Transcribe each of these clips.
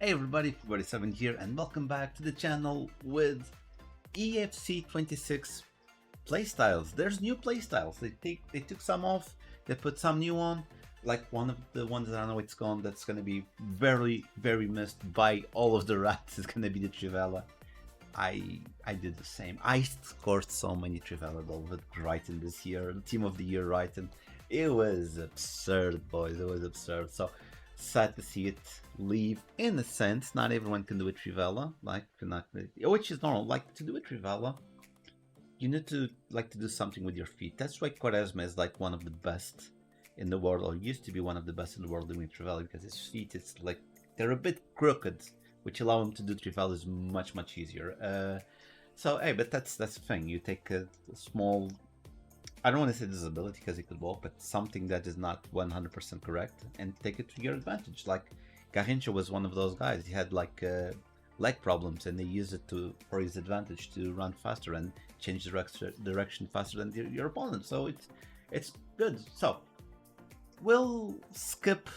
Hey everybody, 47 here and welcome back to the channel with EFC 26 playstyles. There's new playstyles. They took some off, they put some new on. Like one of the ones that I know it's gone that's gonna be very missed by all of the rats is gonna be the Trivella. I did the same. I scored so many Trivella goals with Brighton this year, team of the year Brighton. It was absurd, boys. It was absurd. So sad to see it leave. In a sense, not everyone can do it Trivella, like which is normal. Like to do it Trivella, you need to like to do something with your feet. That's why Quaresma is like one of the best in the world, or used to be one of the best in the world doing Trivella, because his feet, it's like they're a bit crooked, which allow him to do Trivella is much easier. So hey, but that's the thing. You take a small, I don't want to say disability because he could walk, but something that is not 100% correct, and take it to your advantage. Like Garrincha was one of those guys. He had like leg problems, and they used it for his advantage to run faster and change direction faster than your opponent. So it's good. So we'll skip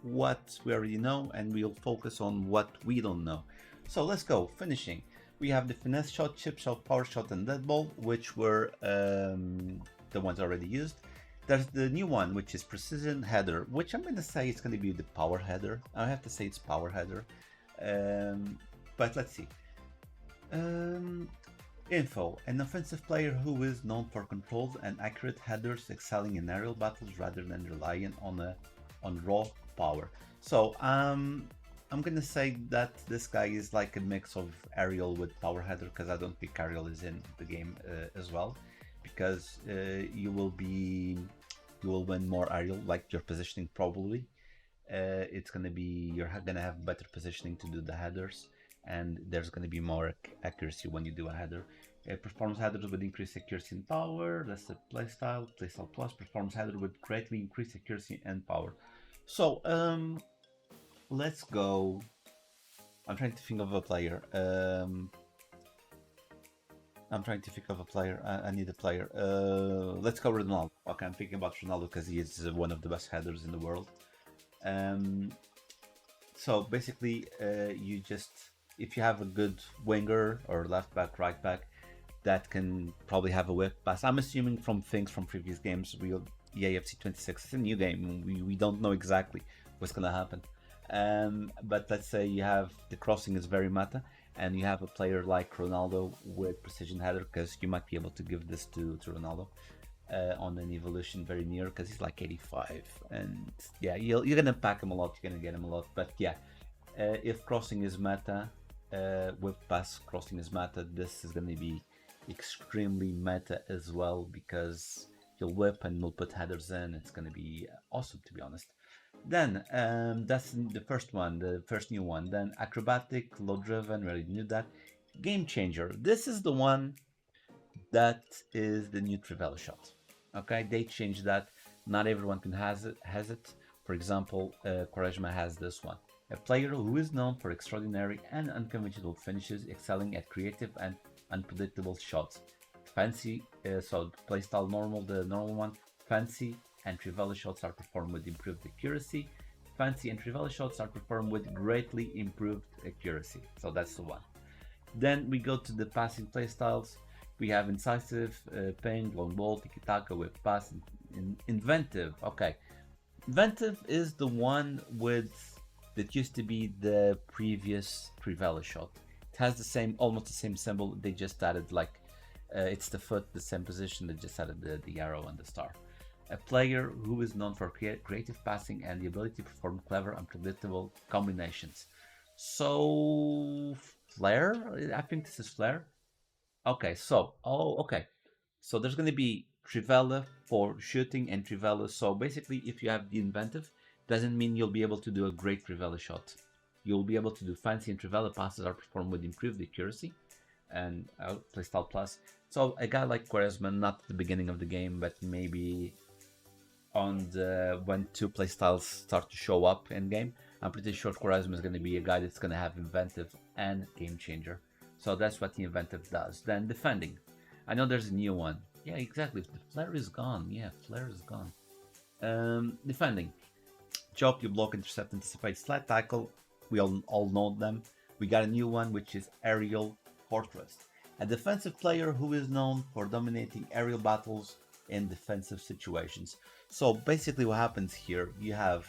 what we already know, and we'll focus on what we don't know. So let's go. Finishing. We have the finesse shot, chip shot, power shot, and dead ball, which were the ones already used. There's the new one, which is precision header, which I'm going to say it's going to be the power header. I have to say it's power header. But let's see. Info. An offensive player who is known for controlled and accurate headers, excelling in aerial battles rather than relying on raw power. So I'm gonna say that this guy is like a mix of aerial with power header, because I don't think aerial is in the game as well, because you will win more aerial, like your positioning probably. It's gonna be, you're gonna have better positioning to do the headers, and there's gonna be more accuracy when you do a header. Performance headers with increased accuracy and power. That's the playstyle plus. Performance header with greatly increased accuracy and power. So let's go. I'm trying to think of a player. I need a player. Let's go Ronaldo. Okay, I'm thinking about Ronaldo because he is one of the best headers in the world. So basically, you just, if you have a good winger or left back, right back, that can probably have a whip pass. I'm assuming from things from previous games. EAFC 26 is a new game. We don't know exactly what's gonna happen. But let's say you have the crossing is very meta, and you have a player like Ronaldo with precision header, because you might be able to give this to Ronaldo on an evolution very near, because he's like 85, and yeah, you're gonna pack him a lot, you're gonna get him a lot. But yeah, if crossing is meta, whip pass crossing is meta, this is gonna be extremely meta as well, because you'll whip and we'll put headers in. It's gonna be awesome, to be honest. Then that's the first one, the first new one. Then acrobatic, low driven, we already knew that. Game changer. This is the one that is the new Trivella shot. Okay, they changed that. Not everyone can has it. For example, Quaresma has this one. A player who is known for extraordinary and unconventional finishes, excelling at creative and unpredictable shots. Fancy, so playstyle normal, the normal one. Fancy and Trivella shots are performed with improved accuracy. Fancy and Trivella shots are performed with greatly improved accuracy. So that's the one. Then we go to the passing playstyles. We have incisive, ping, long ball, tiki-taka, whip pass, inventive. Okay, inventive is the one that used to be the previous Trivella shot. It has the same, almost the same symbol. They just added like, it's the foot, the same position. They just added the arrow and the star. A player who is known for creative passing and the ability to perform clever, unpredictable combinations. So Flair, I think this is Flair. Okay, so okay, so there's going to be Trivella for shooting and Trivella. So basically, if you have the inventive, doesn't mean you'll be able to do a great Trivella shot. You'll be able to do fancy, and Trivella passes are performed with improved accuracy and playstyle plus. So a guy like Quaresma, not at the beginning of the game, but maybe on when two playstyles start to show up in game, I'm pretty sure Quaresma is going to be a guy that's going to have inventive and game changer. So that's what the inventive does. Then defending. I know there's a new one. Yeah, exactly. The flare is gone. Yeah, flare is gone. Defending. Chop, you block, intercept, anticipate, slide, tackle. We all know them. We got a new one, which is Aerial Fortress, a defensive player who is known for dominating aerial battles in defensive situations. So basically, what happens here, you have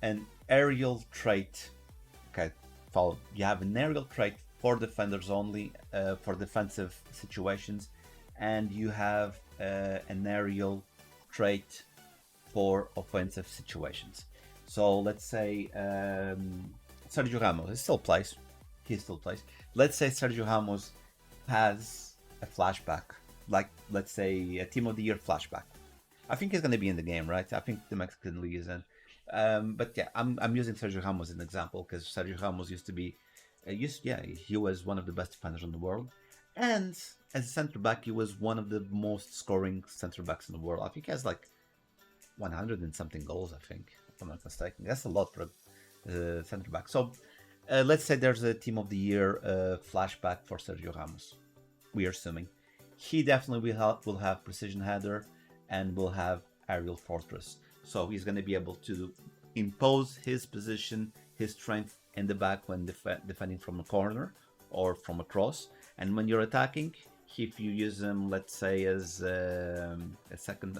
an aerial trait. Okay, follow. You have an aerial trait for defenders only, for defensive situations, and you have an aerial trait for offensive situations. So let's say Sergio Ramos, he still plays. He still plays. Let's say Sergio Ramos has a flashback, like let's say a Team of the Year flashback. I think he's going to be in the game, right? I think the Mexican League is in. But yeah, I'm using Sergio Ramos as an example because Sergio Ramos used to be, he was one of the best defenders in the world, and as a center back, he was one of the most scoring center backs in the world. I think he has like 100 and something goals. I think, if I'm not mistaken, that's a lot for a center back. So let's say there's a Team of the Year flashback for Sergio Ramos. We are assuming he definitely will have precision header and will have aerial fortress. So he's going to be able to impose his position, his strength in the back when defending from a corner or from a cross. And when you're attacking, if you use him, let's say, as a second,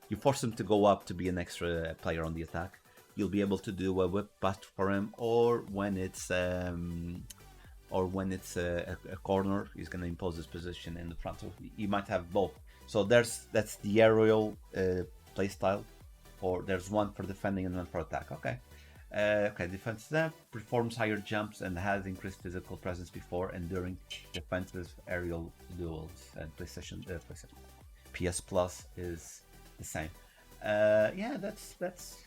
you force him to go up to be an extra player on the attack. You'll be able to do a whip pass for him, or when it's a corner, he's going to impose his position in the front. So he might have both. So that's the aerial playstyle. Or there's one for defending and one for attack. Okay. Defense performs higher jumps and has increased physical presence before and during defensive aerial duels. And PlayStation PS Plus is the same. That's.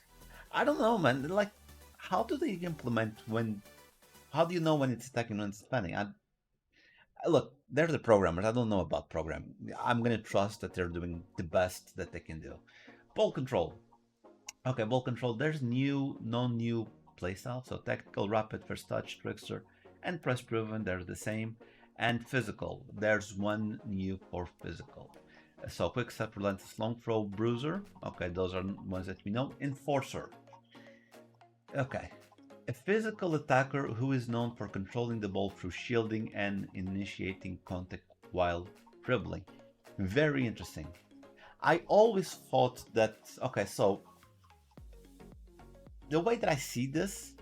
I don't know, man. Like, how do they implement when? How do you know when it's attacking and when it's defending? Look, they're the programmers. I don't know about programming. I'm gonna trust that they're doing the best that they can do. Ball control. Okay, ball control. There's no new playstyle. So tactical, rapid, first touch, trickster, and press proven. They're the same. And physical. There's one new for physical. So quick step, relentless, long throw, bruiser. Okay, those are ones that we know. Enforcer. Okay. A physical attacker who is known for controlling the ball through shielding and initiating contact while dribbling. Very interesting. I always thought that, okay, so the way that I see this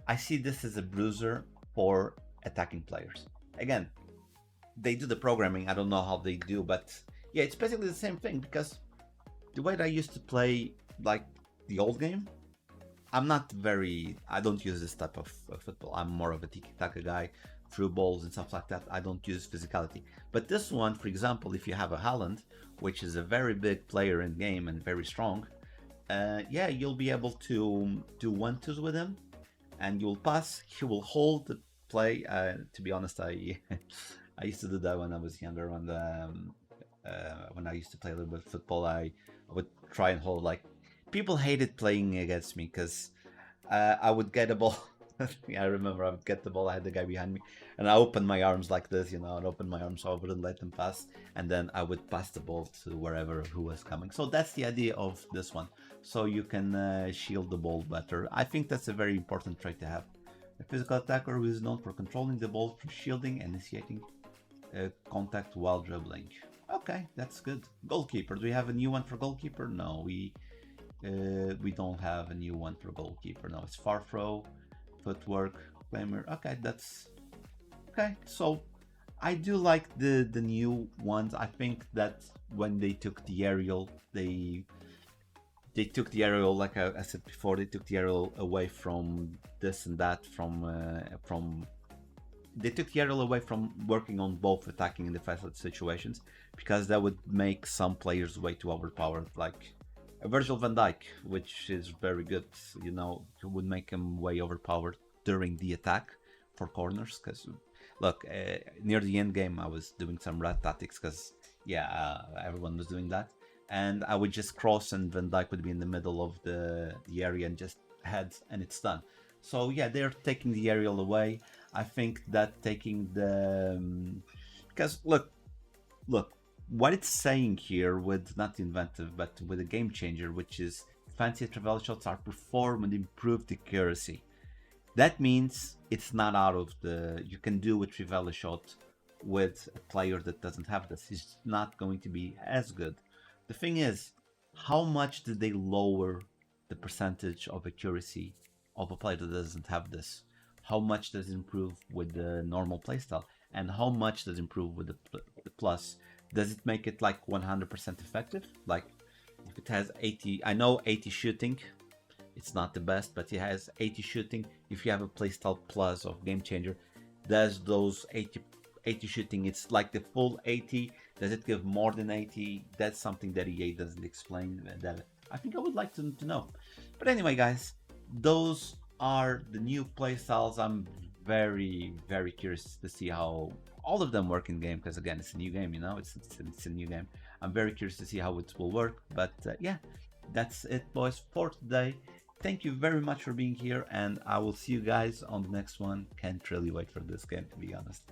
as a bruiser for attacking players. Again, they do the programming. I don't know how they do, but yeah, it's basically the same thing because the way that I used to play like the old game, I don't use this type of football. I'm more of a tiki-taka guy, through balls and stuff like that. I don't use physicality. But this one, for example, if you have a Haaland, which is a very big player in game and very strong, you'll be able to do 1-2s with him, and you'll pass. He will hold the play. To be honest, I I used to do that when I was younger. When I used to play a little bit of football, I would try and hold like people hated playing against me because I would get a ball. I remember I would get the ball. I had the guy behind me, and I opened my arms like this, I'd open my arms so I wouldn't let them pass, and then I would pass the ball to wherever who was coming. So that's the idea of this one. So you can shield the ball better. I think that's a very important trait to have. A physical attacker who is known for controlling the ball through shielding and initiating contact while dribbling. Okay, that's good. Goalkeeper. Do we have a new one for goalkeeper? No, we don't have a new one for goalkeeper. No, it's far throw, footwork, claimer. Okay, that's okay. So I do like the new ones. I think that when they took the aerial, they took the aerial, like I said before, they took the aerial away from this and that, from they took the aerial away from working on both attacking and defensive situations, because that would make some players way too overpowered, like a Virgil van Dijk, which is very good, would make him way overpowered during the attack for corners. Because look, near the end game, I was doing some rat tactics because everyone was doing that, and I would just cross, and Van Dijk would be in the middle of the area and just head, and it's done. So yeah, they're taking the aerial away. I think that taking the because look, what it's saying here with not Inventive, but with a game changer, which is fancy trivela shots are performed with improved accuracy. That means it's not out of the. You can do a trivela shot with a player that doesn't have this. It's not going to be as good. The thing is, how much did they lower the percentage of accuracy of a player that doesn't have this? How much does it improve with the normal playstyle? And how much does it improve with the plus? Does it make it like 100% effective? Like if it has 80, I know 80 shooting, it's not the best, but it has 80 shooting. If you have a playstyle plus of game changer, does those 80 shooting, it's like the full 80, does it give more than 80? That's something that EA doesn't explain, that I think I would like to know. But anyway, guys, those are the new playstyles. I'm very curious to see how all of them work in game, because again, it's a new game, you know, it's a new game. I'm very curious to see how it will work. But yeah, that's it, boys, for today. Thank you very much for being here, and I will see you guys on the next one. Can't really wait for this game, to be honest.